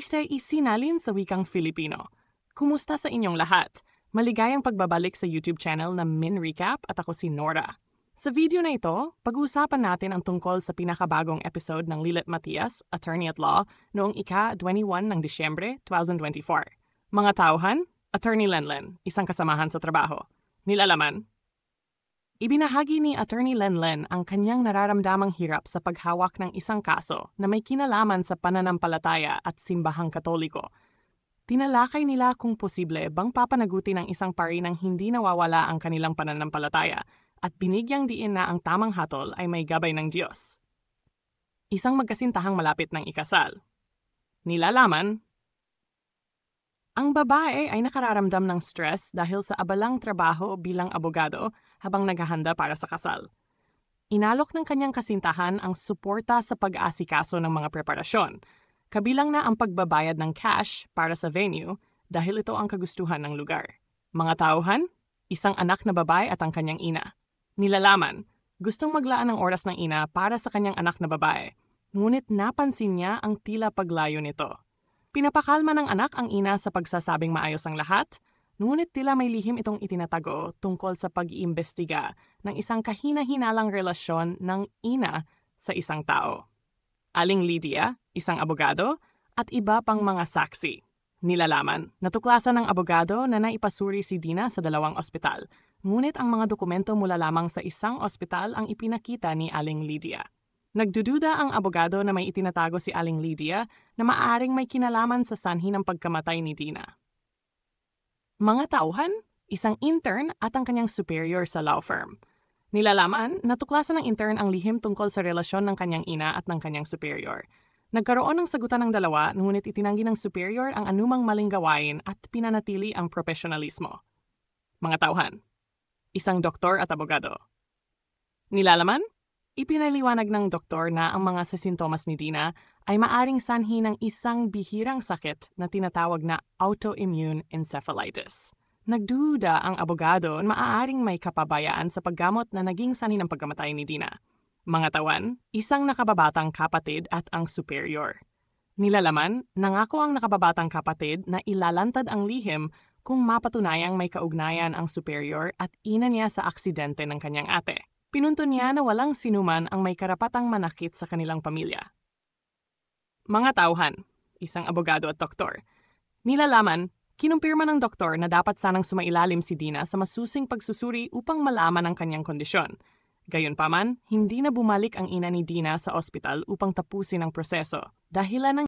isinalin sa wikang Filipino. Kumusta sa inyong lahat? Maligayang pagbabalik sa YouTube channel na Min Recap at ako si Nora. Sa video na ito, pag-uusapan natin ang tungkol sa pinakabagong episode ng Lilet Matias, Attorney at Law, noong ika-21 ng Disyembre 2024. Mga tauhan, Attorney Lenlen, isang kasamahan sa trabaho. Nilalaman, ibinahagi ni Attorney Lenlen ang kanyang nararamdamang hirap sa paghawak ng isang kaso na may kinalaman sa pananampalataya at simbahang Katoliko. Tinalakay nila kung posible bang papanagutin ng isang pari nang hindi nawawala ang kanilang pananampalataya at binigyang diin na ang tamang hatol ay may gabay ng Diyos. Isang magkasintahang malapit ng ikasal. Nilalaman, ang babae ay nakararamdam ng stress dahil sa abalang trabaho bilang abogado habang naghahanda para sa kasal. Inalok ng kanyang kasintahan ang suporta sa pag-aasikaso ng mga preparasyon, kabilang na ang pagbabayad ng cash para sa venue dahil ito ang kagustuhan ng lugar. Mga tauhan, isang anak na babae at ang kanyang ina. Nilalaman, gustong maglaan ng oras ng ina para sa kanyang anak na babae, ngunit napansin niya ang tila paglayo nito. Pinapakalma ng anak ang ina sa pagsasabing maayos ang lahat, ngunit tila may lihim itong itinatago tungkol sa pag-iimbestiga ng isang kahina-hinalang relasyon ng ina sa isang tao. Aling Lydia, isang abogado, at iba pang mga saksi. Nilalaman, natuklasan ng abogado na naipasuri si Dina sa 2 ospital, ngunit ang mga dokumento mula lamang sa isang ospital ang ipinakita ni Aling Lydia. Nagdududa ang abogado na may itinatago si Aling Lydia na maaaring may kinalaman sa sanhi ng pagkamatay ni Dina. Mga tauhan, isang intern at ang kanyang superior sa law firm. Nilalaman, natuklasan ng intern ang lihim tungkol sa relasyon ng kanyang ina at ng kanyang superior. Nagkaroon ng sagutan ng dalawa, ngunit itinanggi ng superior ang anumang maling gawain at pinanatili ang profesionalismo. Mga tauhan, isang doktor at abogado. Nilalaman, ipinaliwanag ng doktor na ang mga sintomas ni Dina ay maaring sanhi ng isang bihirang sakit na tinatawag na autoimmune encephalitis. Nagduda ang abogado na maaaring may kapabayaan sa paggamot na naging sanhi ng pagkamatay ni Dina. Mga tawan, isang nakababatang kapatid at ang superior. Nilalaman, nangako ang nakababatang kapatid na ilalantad ang lihim kung mapatunayang may kaugnayan ang superior at ina niya sa aksidente ng kanyang ate. Pinunto niya na walang sinuman ang may karapatang manakit sa kanilang pamilya. Mga tauhan, isang abogado at doktor. Nilalaman, kinumpirma ng doktor na dapat sanang sumailalim si Dina sa masusing pagsusuri upang malaman ang kanyang kondisyon. Gayunpaman, hindi na bumalik ang ina ni Dina sa ospital upang tapusin ang proseso dahilan ng